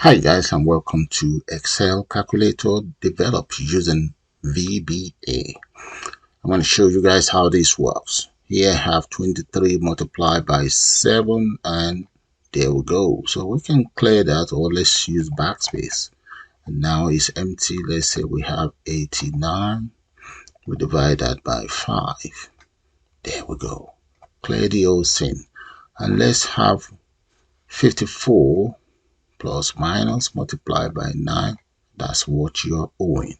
Hi guys, and welcome to Excel calculator developed using VBA. I'm going to show you guys how this works. Here I have 23 multiplied by 7 and there we go. So we can clear that, or let's use backspace. And now it's empty. Let's say we have 89. We divide that by 5. There we go. Clear the old thing. And let's have 54 plus minus multiplied by 9. That's what you're owing.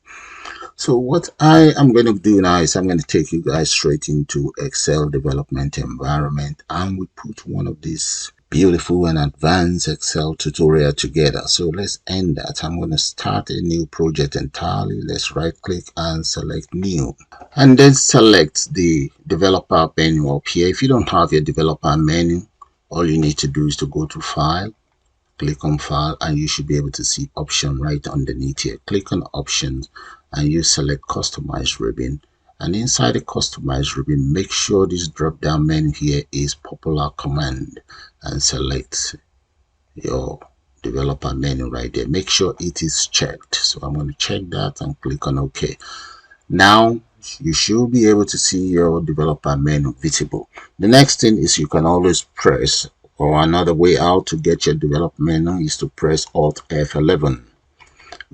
So what I am going to do now is I'm going to take you guys straight into Excel development environment, and we put one of these beautiful and advanced Excel tutorial together. So let's end that. I'm going to start a new project entirely. Let's right click and select new, and then select the developer menu up here. If you don't have your developer menu, all you need to do is to go to file, click on file, and you should be able to see option right underneath here. Click on options and you select customize ribbon, and inside the customize ribbon, make sure this drop down menu here is popular command and select your developer menu right there. Make sure it is checked. So I'm going to check that and click on OK. Now you should be able to see your developer menu visible. The next thing is you can always press, or another way out to get your developer menu is to press Alt F11.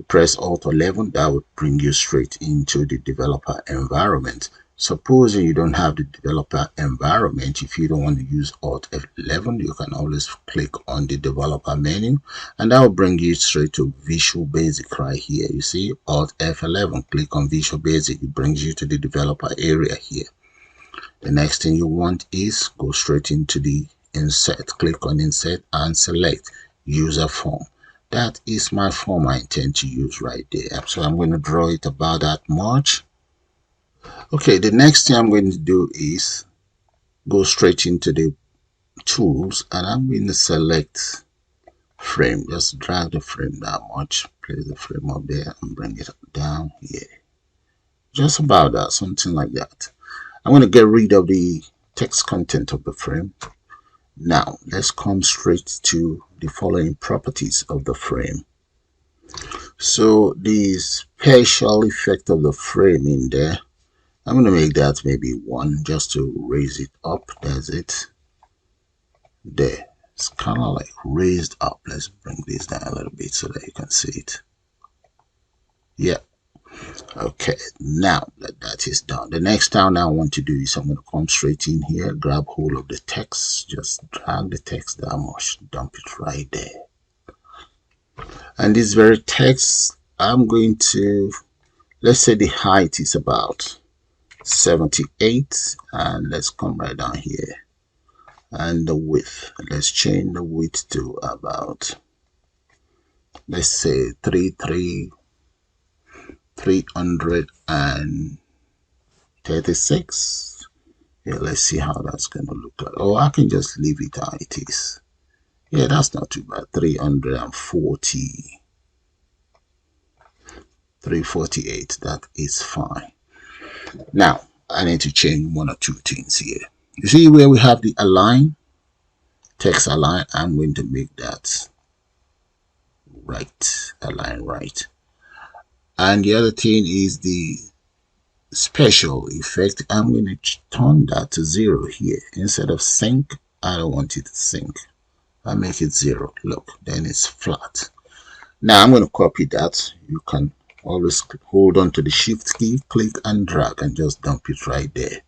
Press Alt 11, that would bring you straight into the developer environment. Supposing you don't have the developer environment, if you don't want to use Alt F11, you can always click on the developer menu, and that will bring you straight to Visual Basic right here. You see Alt F11, click on Visual Basic, it brings you to the developer area here. The next thing you want is go straight into the insert. Click on insert and select user form. That is my form I intend to use right there. So I'm going to draw it about that much. Okay, the next thing I'm going to do is go straight into the tools, and I'm going to select frame. Just drag the frame that much, place the frame up there and bring it down here. Just about that, something like that. I'm going to get rid of the text content of the frame. Now let's come straight to the following properties of the frame. So the special effect of the frame in there, I'm going to make that maybe 1 just to raise it up. That's it. There. It's kind of like raised up. Let's bring this down a little bit so that you can see it. Yeah. Okay, now that is done, the next thing I want to do is I'm going to come straight in here, grab hold of the text, just drag the text that much, dump it right there. And this very text, I'm going to, let's say the height is about 78, and let's come right down here, and the width, let's change the width to about, let's say 336. Yeah, let's see how that's going to look like. Oh, I can just leave it how it is. Yeah, that's not too bad. 348. That is fine. Now, I need to change 1 or 2 things here. You see where we have the align, text align, I'm going to make that right, align right. And the other thing is the special effect. I'm going to turn that to 0 here. Instead of sync, I don't want it to sync. I make it 0. Look, then it's flat. Now I'm going to copy that. You can always hold on to the shift key, click and drag, and just dump it right there.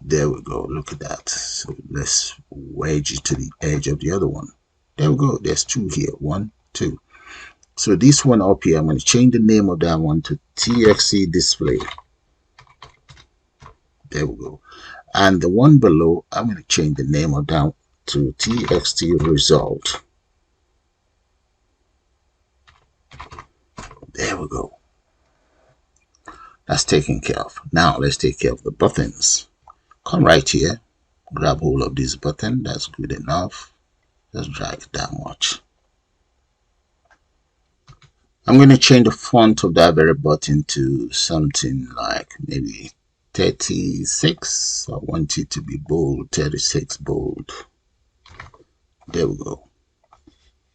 There we go. Look at that. So let's wedge it to the edge of the other one. There we go. There's 2 here. 1, 2. So this one up here, I'm going to change the name of that one to TXT display. There we go. And the one below, I'm going to change the name of that to TXT result. There we go. That's taken care of. Now let's take care of the buttons. Come right here, grab hold of this button. That's good enough. Just drag it that much. I'm going to change the font of that very button to something like maybe 36. I want it to be bold, 36 bold. There we go.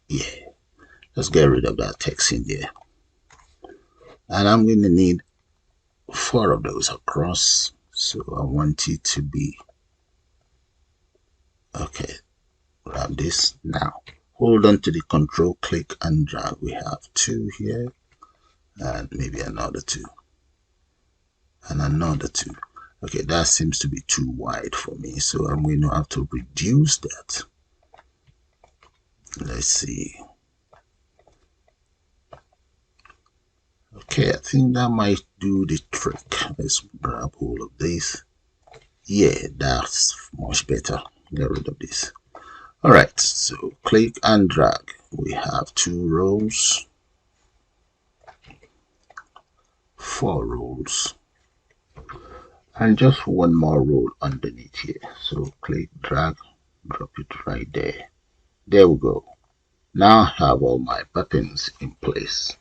Yeah. Let's get rid of that text in there. And I'm going to need 4 of those across. So I want it to be, okay, grab this. Now, hold on to the control, click and drag. We have 2 here, and maybe another 2, and another 2. Okay, that seems to be too wide for me, so I'm going to have to reduce that. Let's see. Okay, I think that might do the trick. Let's grab all of this. Yeah, that's much better. Get rid of this. All right, so click and drag. We have 2 rows, 4 rows, and just 1 more row underneath here. So click, drag, drop it right there. There we go. Now I have all my buttons in place.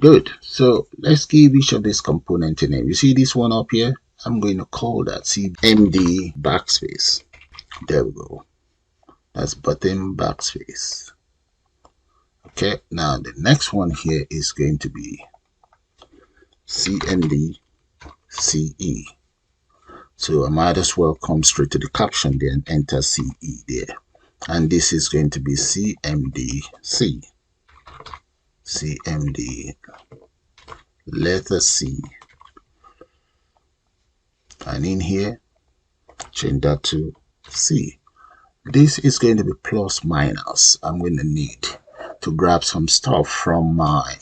Good. So let's give each of these components a name. You see this one up here? I'm going to call that CMD Backspace. There we go. That's button Backspace. Okay, now the next one here is going to be CMD CE. So I might as well come straight to the caption there and enter CE there. And this is going to be CMD-C. CMD letter C. And in here, change that to C. This is going to be plus minus. I'm going to need to grab some stuff from my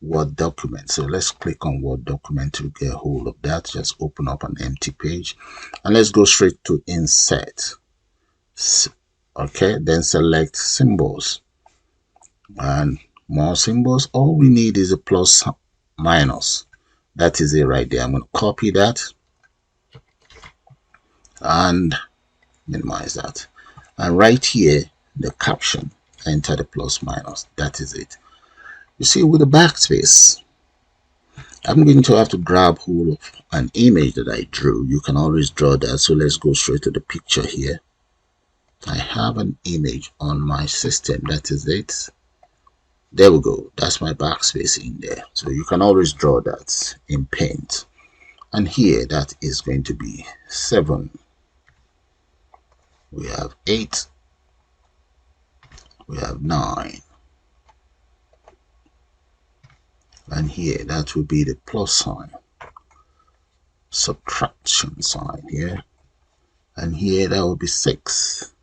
Word document. So let's click on Word document to get hold of that. Just open up an empty page and let's go straight to insert. Okay, then select symbols and more symbols. All we need is a plus minus. That is it right there. I'm going to copy that and minimize that. And right here, the caption, enter the plus minus. That is it. You see, with the backspace, I'm going to have to grab hold of an image that I drew. You can always draw that. So let's go straight to the picture here. I have an image on my system. That is it. There we go. That's my backspace in there. So you can always draw that in Paint. And here, that is going to be 7. We have 8. We have 9. And here, that will be the plus sign. Subtraction sign here. And here, that will be 6.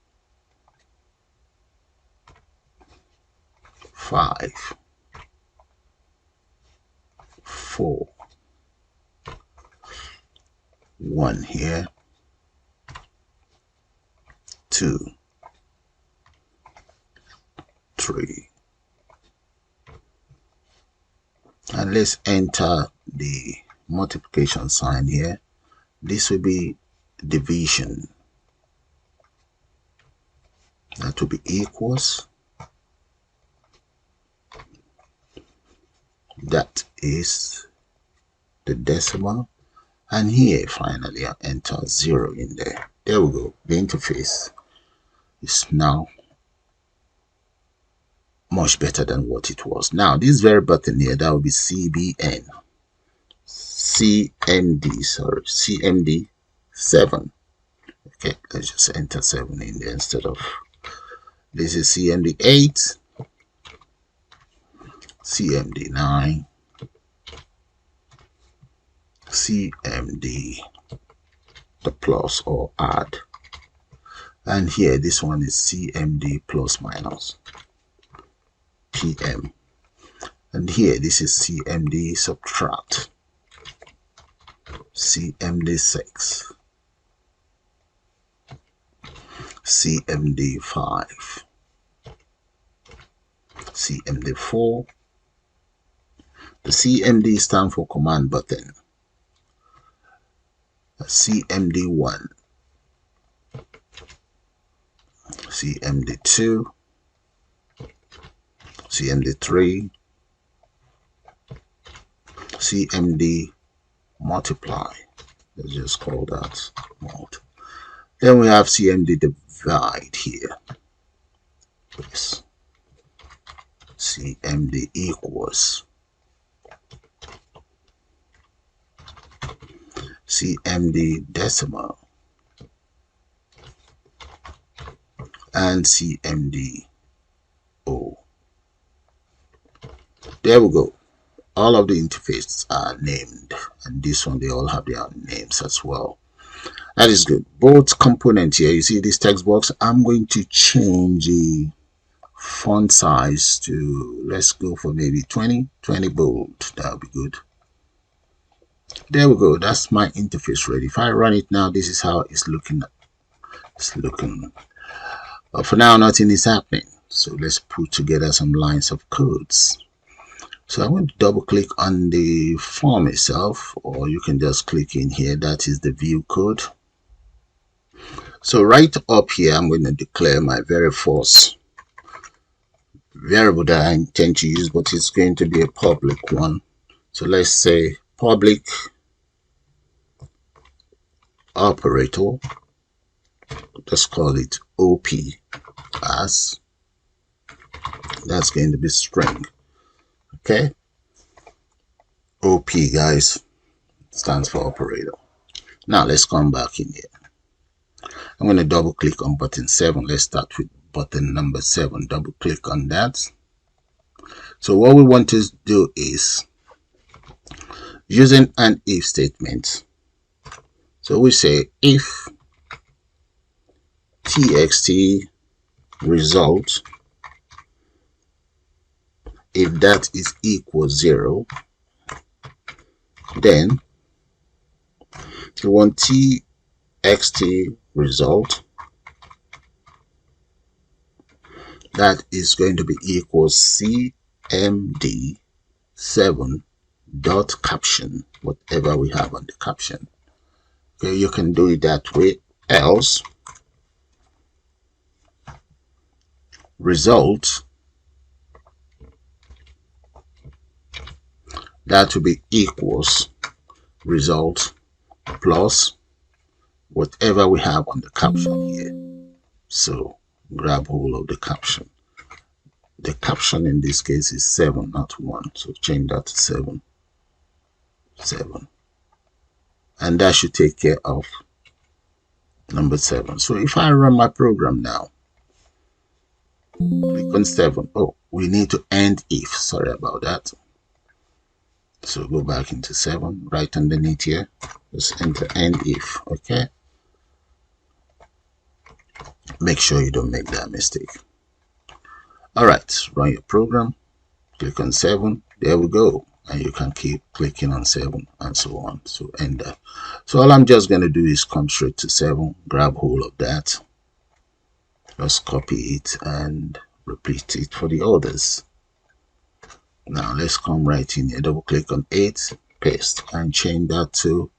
5, 4, 1 here, 2, 3, and let's enter the multiplication sign here. This will be division. That will be equals. That is the decimal. And here, finally, I'll enter 0 in there. There we go. The interface is now much better than what it was. Now, this very button here, that will be CBN. CMD 7. Okay, let's just enter 7 in there instead of, this is CMD 8. CMD 9, CMD, the plus or add, and here this one is CMD plus minus, PM, and here this is CMD subtract, CMD 6, CMD 5, CMD 4. The CMD stands for command button. CMD 1, CMD 2, CMD 3, CMD multiply. Let's just call that mod. Then we have CMD divide here. Yes. CMD equals CMD decimal and CMD O. There we go. All of the interfaces are named, and this one they all have their own names as well. That is good. Both components here, you see this text box, I'm going to change the font size to, let's go for maybe 20 bold. That'll be good. There we go. That's my interface ready. If I run it now, this is how it's looking. But for now, nothing is happening. So let's put together some lines of codes. So I'm going to double click on the form itself, or you can just click in here. That is the view code. So right up here, I'm going to declare my very first variable that I intend to use, but it's going to be a public one. So let's say public operator. Let's call it OP as. That's going to be string. Okay, OP, guys, stands for operator. Now let's come back in here. I'm going to double click on button 7. Let's start with button number 7. Double click on that. So what we want to do is using an if statement. So we say if txt result, if that is equal 0, then we want txt result that is going to be equal cmd 7 dot caption, whatever we have on the caption. Okay, you can do it that way. Else result that will be equals result plus whatever we have on the caption here. So grab hold of the caption. The caption in this case is 7, not 1. So change that to 7. And that should take care of number 7. So if I run my program now, click on 7. Oh, we need to end if. Sorry about that. So go back into 7, right underneath here, just enter end if. Okay, make sure you don't make that mistake. All right, run your program, click on 7. There we go, and you can keep clicking on 7 and so on. So end that. So all I'm just going to do is come straight to 7, grab hold of that, just copy it and repeat it for the others. Now let's come right in here, double click on 8, paste, and change that to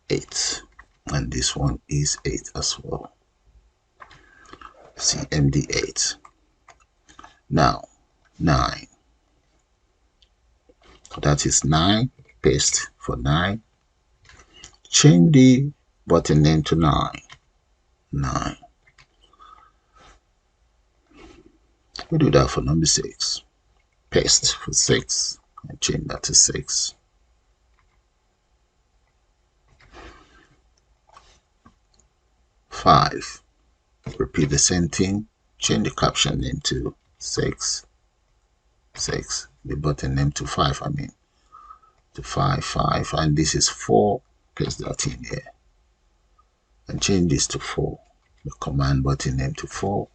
8. And this one is 8 as well. CMD 8. Now 9. That is 9. Paste for 9. Change the button name to 9. 9. We'll do that for number 6. Paste for 6 and change that to 6. 5. Repeat the same thing. Change the caption name to 6. The button name to 5. I mean to 5. And this is 4. Paste that in here and change this to 4. The command button name to 4.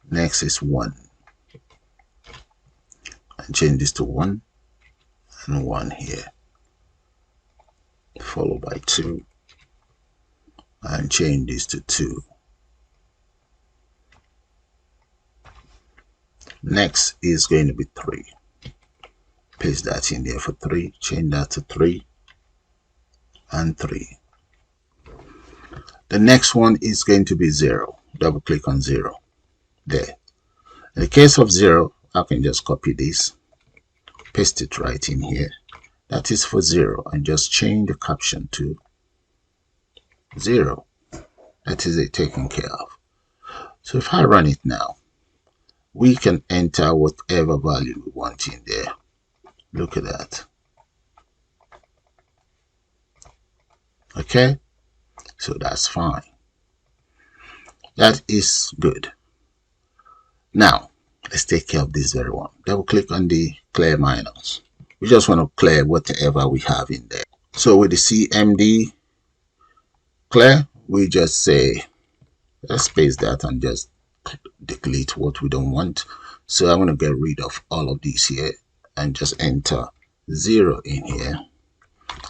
Next is 1. And change this to 1 and 1 here, followed by 2, and change this to 2. Next is going to be 3. Paste that in there for 3, change that to 3 and 3. The next one is going to be 0. Double click on 0 there. In the case of 0, I can just copy this, paste it right in here. That is for 0, and just change the caption to 0. That is it taken care of. So if I run it now, we can enter whatever value we want in there. Look at that. Okay, so that's fine. That is good. Now let's take care of this very one. Double click on the clear minors. We just want to clear whatever we have in there. So with the CMD clear, we just say, let's space that and just delete what we don't want. So I'm going to get rid of all of these here and just enter 0 in here,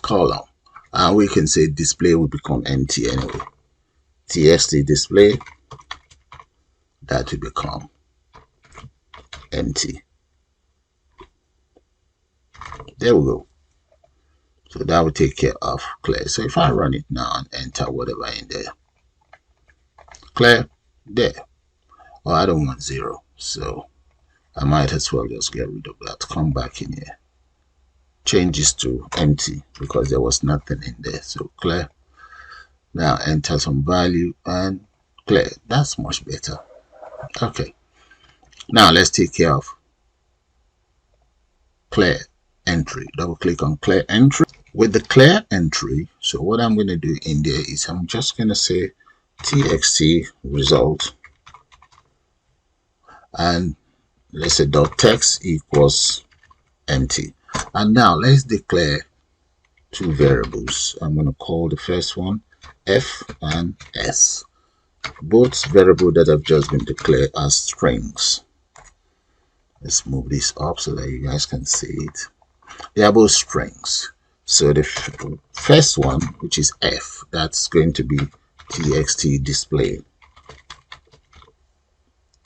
column, and we can say display will become empty anyway. TXT display, that will become empty. There we go. So that will take care of clear. So if I run it now and enter whatever in there, clear, there. Oh, I don't want 0, so I might as well just get rid of that. Come back in here, change this to empty because there was nothing in there. So clear. Now enter some value and clear. That's much better. Okay, now let's take care of clear entry. Double click on clear entry. With the clear entry, so what I'm going to do in there is I'm just going to say txt result, and let's say .text equals empty. And now let's declare two variables. I'm going to call the first one f and s. Both variables that have just been declared as strings. Let's move this up so that you guys can see it. They are both strings. So the first one, which is f, that's going to be txt display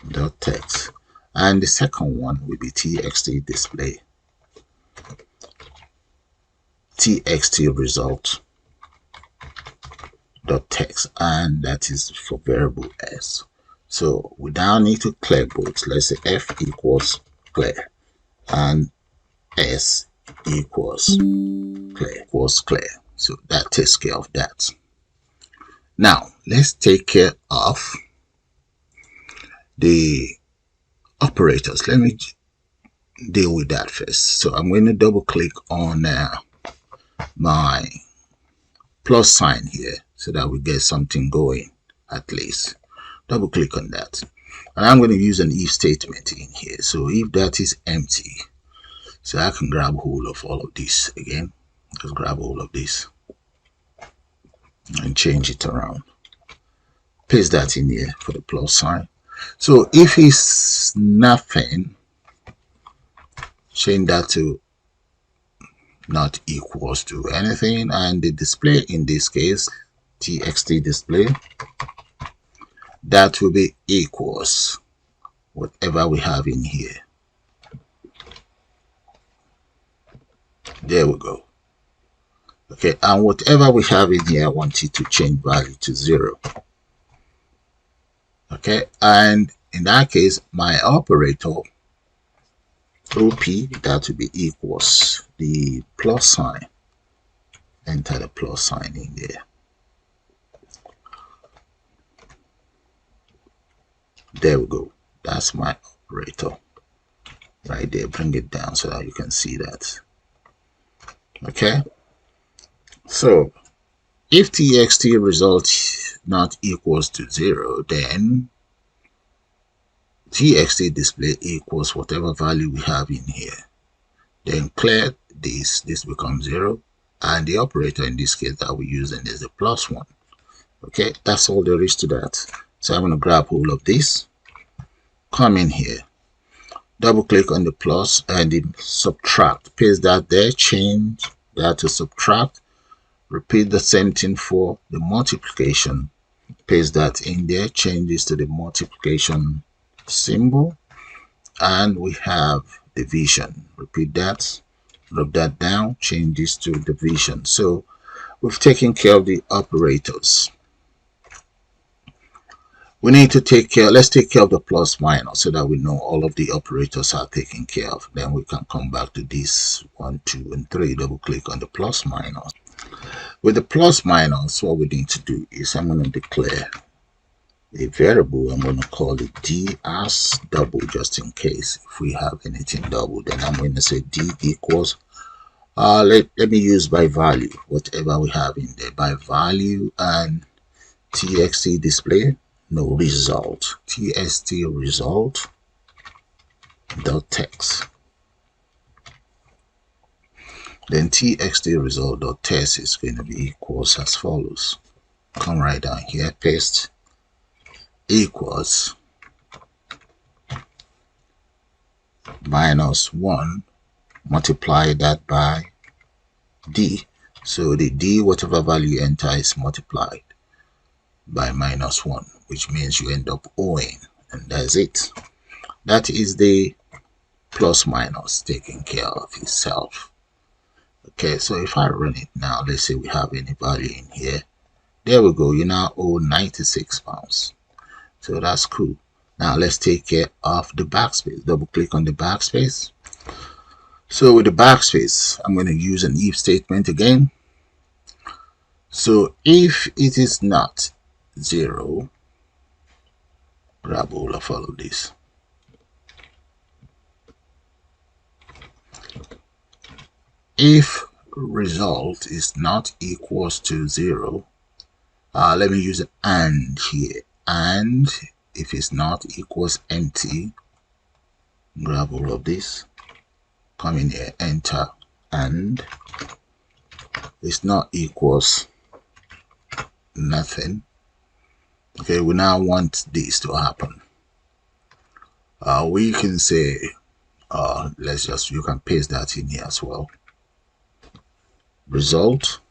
dot text, and the second one will be txt display txt result dot text, and that is for variable s. So we now need to clear both. Let's say f equals clear and s equals clear. So that takes care of that. Now let's take care of the operators. Let me deal with that first. So I'm going to double click on my plus sign here so that we get something going at least. Double click on that, and I'm going to use an if statement in here. So if that is empty, so I can grab hold of all of this again. Just grab hold of this and change it around. Paste that in here for the plus sign. So if it's nothing, change that to not equals to anything, and the display in this case, txt display, that will be equals whatever we have in here. There we go. Okay, and whatever we have in here, I want it to change value to 0. Okay, and in that case, my operator OP, that will be equals the plus sign. Enter the plus sign in there. There we go. That's my operator right there. Bring it down so that you can see that. Okay, so if txt result not equals to 0, then txt display equals whatever value we have in here. Then clear this becomes 0, and the operator in this case that we're using is the plus 1. Okay, that's all there is to that. So I'm going to grab hold of this, come in here, double click on the plus and the subtract, paste that there, change that to subtract, repeat the same thing for the multiplication, paste that in there, change this to the multiplication symbol, and we have division. Repeat that, drop that down, change this to division. So we've taken care of the operators. We need to take care, let's take care of the plus minus so that we know all of the operators are taken care of. Then we can come back to this 1, 2, and 3. Double click on the plus minus. With the plus minus, what we need to do is I'm going to declare a variable. I'm going to call it d as double, just in case if we have anything double. Then I'm going to say d equals let me use by value, whatever we have in there, by value, and txt display, no result, txt result dot text. Then txt result dot text is going to be equals as follows. Come right down here, paste, equals -1, multiply that by d. So the d, whatever value you enter, is multiplied by -1, which means you end up owing, and that's it. That is the plus minus taking care of itself. Okay, so if I run it now, let's say we have any value in here. There we go. You now owe £96. So that's cool. Now let's take care of the backspace. Double click on the backspace. So with the backspace, I'm going to use an if statement again. So if it is not 0, grab all of all of this. If result is not equals to 0, let me use an and here. And if it's not equals empty, grab all of this, come in here, enter, and it's not equals nothing. Okay, we now want this to happen. We can say, you can paste that in here as well. Result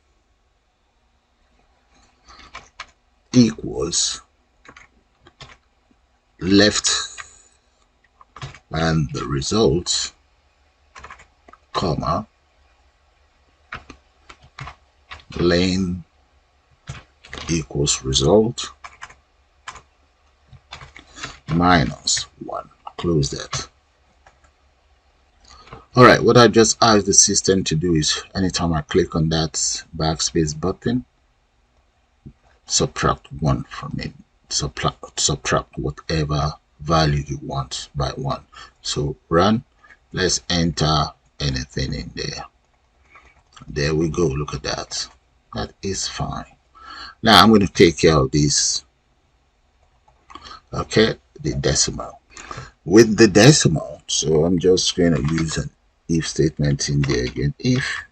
equals left, and the result, comma, lane equals result -1. Close that. All right, what I just asked the system to do is anytime I click on that backspace button, subtract 1 from it. Subtract whatever value you want by 1. So run. Let's enter anything in there. There we go. Look at that. That is fine. Now I'm going to take care of this. Okay, the decimal. With the decimal, so I'm just going to use an if statement in there again. If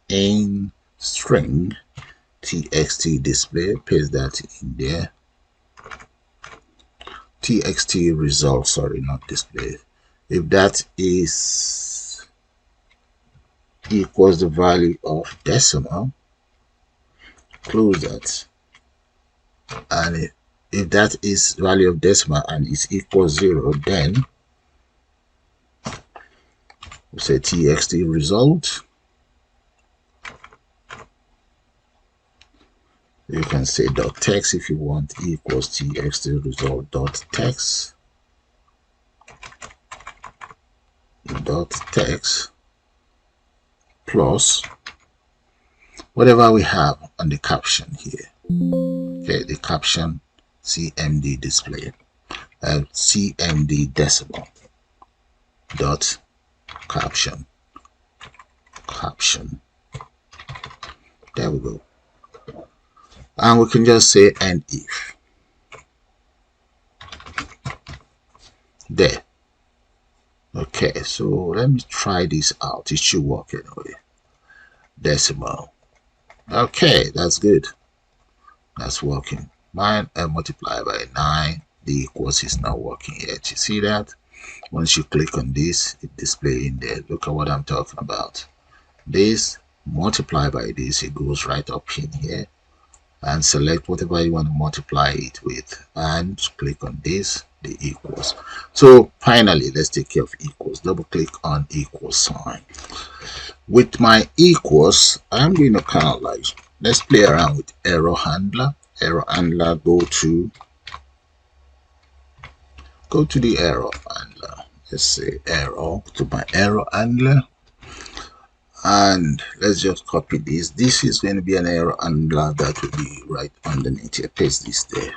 in string txt display, paste that in there. Txt result, sorry, not display. If that is equals the value of decimal, close that. And if that is value of decimal and is equals 0, then we say txt result. You can say dot text if you want, equals txt result dot text plus whatever we have on the caption here. Okay, the caption cmd display, cmd decimal dot caption. There we go. And we can just say and if. There. Okay, so let me try this out. It should work anyway. Decimal. Okay, that's good. That's working. 9 and multiply by 9. The equals is not working yet. You see that? Once you click on this, it displays in there. Look at what I'm talking about. This multiply by this, it goes right up in here. And select whatever you want to multiply it with, and click on this, the equals. So finally, let's take care of equals. Double click on equals sign. With my equals, I'm going to kind of like, let's play around with error handler. Error handler, go to the error handler. Let's say error, to my error handler. And let's just copy this. This is going to be an error handler that will be right underneath here. Paste this there.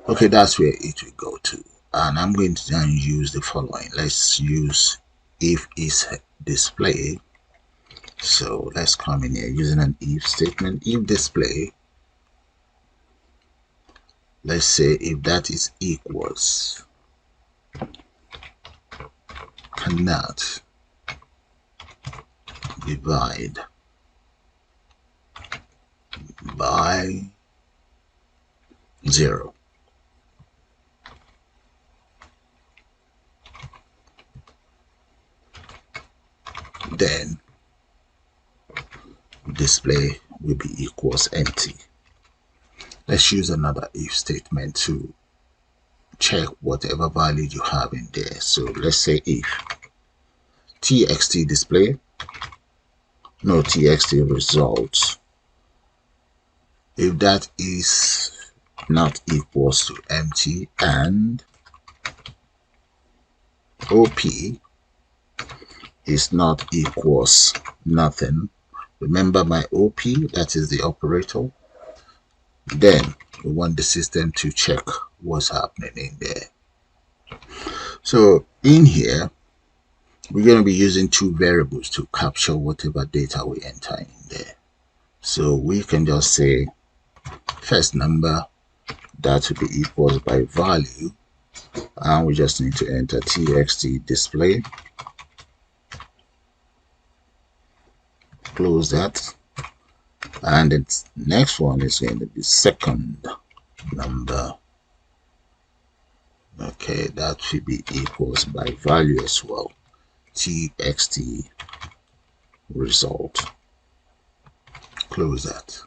Okay, that's where it will go to. And I'm going to then use the following. Let's use if is display. So let's come in here using an if statement. If display, let's say if that is equals, cannot divide by 0. Then display will be equals empty. Let's use another if statement to check whatever value you have in there. So let's say if txt display, no, txt results, if that is not equals to empty and op is not equals nothing, remember my op, that is the operator, then we want the system to check what's happening in there. So in here we're going to be using two variables to capture whatever data we enter in there. So we can just say first number, that will be equals by value, and we just need to enter txt display, close that, and the next one is going to be second number. Okay, that should be equals by value as well, txt result, close that.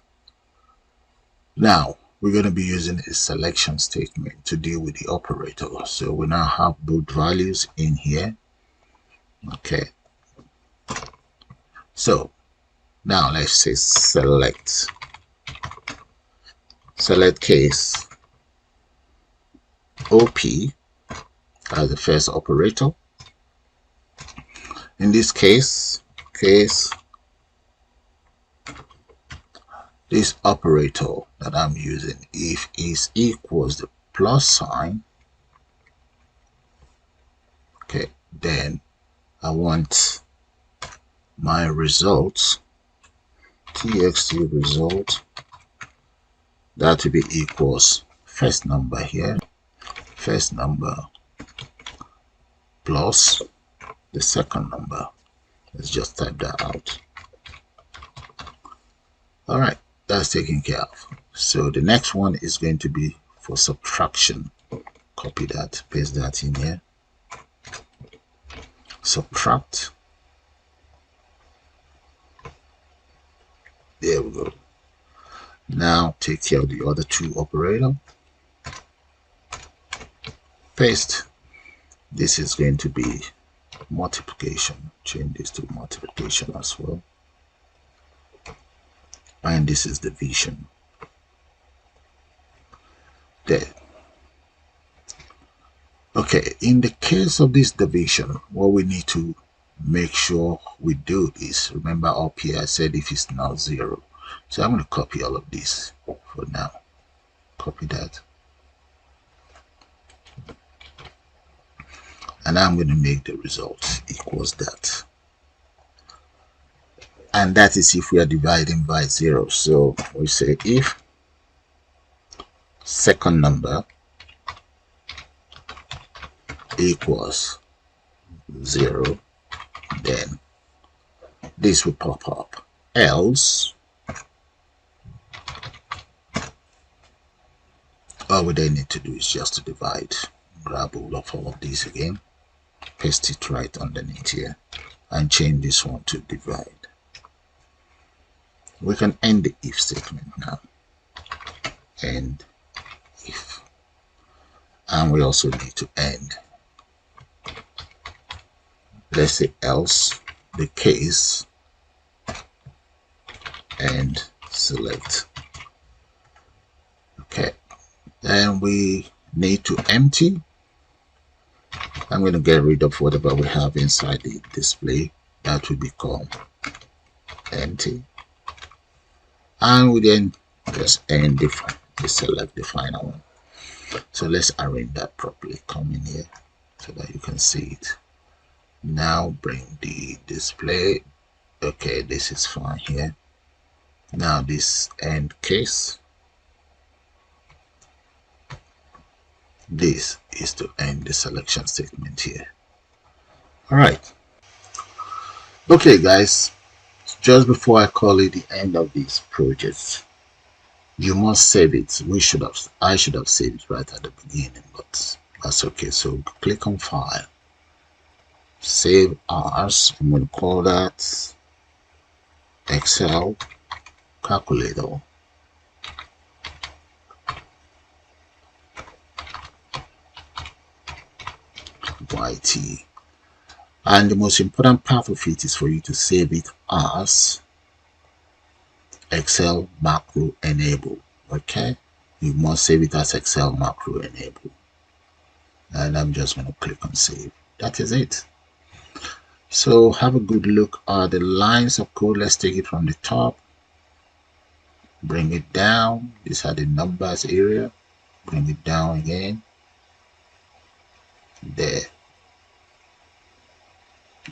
Now we're going to be using a selection statement to deal with the operator. So we now have both values in here. Okay, so now let's say select case op as the first operator. In this case this operator that I'm using, if is equals the plus sign, okay, then I want my results, txt result, that will be equals first number here, first number plus the second number. Let's just type that out. All right, that's taken care of. So the next one is going to be for subtraction. Copy that, paste that in here. Subtract. There we go. Now take care of the other two operator. Paste. This is going to be multiplication. Change this to multiplication as well. And this is division. There. Okay, in the case of this division, what we need to make sure we do is, remember up here I said if it's not 0. So I'm going to copy all of this for now. Copy that. And I'm going to make the result equals that. And that is if we are dividing by 0. So we say if second number equals 0, then this will pop up. Else, all we then need to do is just to divide. Grab all of these again, paste it right underneath here, and change this one to divide. We can end the if statement now. End if. And we also need to end, let's say else, the case, and select. Okay, then we need to empty. I'm going to get rid of whatever we have inside the display. That will become empty. And we then just end the select the final one. So let's arrange that properly. Come in here so that you can see it. Now bring the display. Okay, this is fine here. Now this end case, this is to end the selection statement here. All right. Okay, guys, just before I call it the end of this project, you must save it. I should have saved it right at the beginning, but that's okay. So click on File, Save As. I'm going to call that Excel Calculator. YT. And the most important part of it is for you to save it as Excel Macro Enable. Okay, you must save it as Excel Macro Enable. And I'm just going to click on Save. That is it. So have a good look at the lines of code. Let's take it from the top, bring it down. These are the numbers area. Bring it down again. There.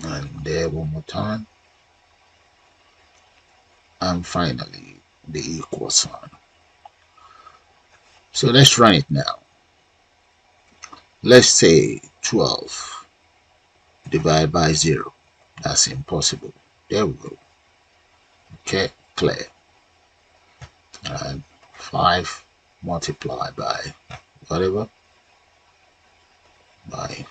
And there one more time. And finally the equal sign. So let's run it now. Let's say 12 divided by 0. That's impossible. There we go. Okay, clear. And 5 multiplied by whatever, by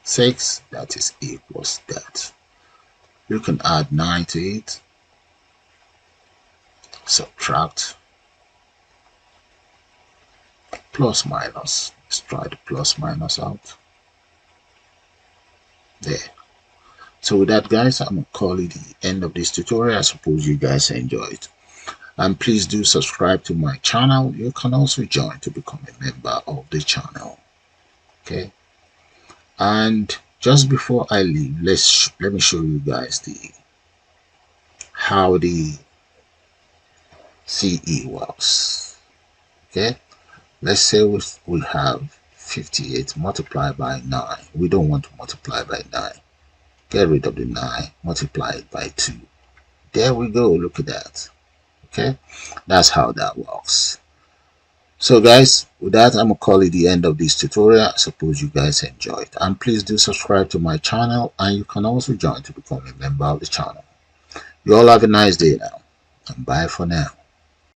6, that is equals that. You can add 9 to it, subtract, plus minus. Let's try the plus minus out. There. So with that, guys, I'm going to call it the end of this tutorial. I suppose you guys enjoyed. And please do subscribe to my channel. You can also join to become a member of the channel. Okay. And just before I leave, let me show you guys how the CE works. Okay. Let's say we have 58 multiplied by 9. We don't want to multiply by 9. Get rid of the 9, multiply it by 2. There we go. Look at that. Okay, that's how that works. So guys, with that, I'm gonna call it the end of this tutorial. I suppose you guys enjoyed, and please do subscribe to my channel, and you can also join to become a member of the channel. You all have a nice day now, and bye for now.